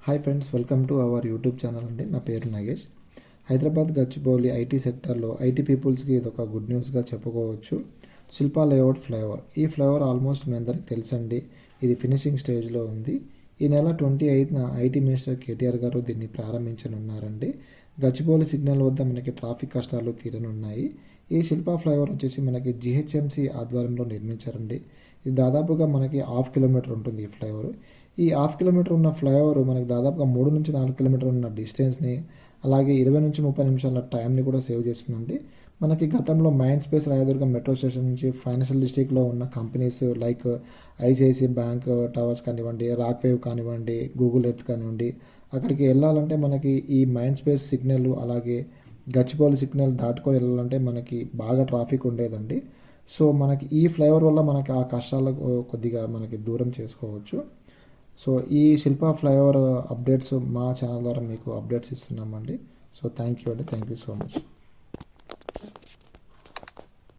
Hi friends, welcome to our YouTube channel అండి. నా పేరు నాగేష్. హైదరాబాద్ గచ్చిబౌలి ఐటీ సెక్టర్లో ఐటీ పీపుల్స్కి ఇది ఒక గుడ్ న్యూస్గా చెప్పుకోవచ్చు. Shilpa layout flyover. ఈ ఫ్లైఓవర్ ఆల్మోస్ట్ మీ అందరికి తెలుసండి, ఇది ఫినిషింగ్ స్టేజ్లో ఉంది. ఈ నెల 28న ఐటీ మినిస్టర్ కేటీఆర్ గారు దీన్ని ప్రారంభించనున్నారండి. గచ్చిబౌలి సిగ్నల్ వద్ద మనకి ట్రాఫిక్ కష్టాలు తీరనున్నాయి. ఈ శిల్పా ఫ్లైఓవర్ వచ్చేసి మనకి జిహెచ్ఎంసీ ఆధ్వర్యంలో నిర్మించారండి. ఇది దాదాపుగా మనకి 1/2 కిలోమీటర్ ఉంటుంది ఈ ఫ్లైఓవర్. ఈ 1/2 కిలోమీటర్ ఉన్న ఫ్లైఓవర్ మనకి దాదాపుగా 3 నుంచి 4 కిలోమీటర్ ఉన్న డిస్టెన్స్ని, అలాగే 20 నుంచి 30 నిమిషాల టైంని కూడా సేవ్ చేస్తుందండి. మనకి గతంలో mind space Rayadurgam metro station నుంచి ఫైనాన్షియల్ డిస్ట్రిక్ట్లో ఉన్న companies like ICICI bank towers కానివ్వండి, రాక్ వేవ్ కానివ్వండి, గూగుల్ ఎర్త్ కానివ్వండి, అక్కడికి వెళ్ళాలంటే మనకి ఈ మైండ్ స్పేస్ సిగ్నల్ అలాగే గచ్చిబౌలి సిగ్నల్ దాటుకొని వెళ్ళాలంటే మనకి బాగా ట్రాఫిక్ ఉండేదండి. సో మనకి ఈ ఫ్లైఓవర్ వల్ల మనకి ఆ కష్టాలకు కొద్దిగా మనకి దూరం చేసుకోవచ్చు. సో ఈ శిల్పా ఫ్లైఓవర్ అప్డేట్స్ మా ఛానల్ ద్వారా మీకు అప్డేట్స్ ఇస్తున్నామండి. సో థ్యాంక్ యూ అండి, థ్యాంక్ యూ సో మచ్.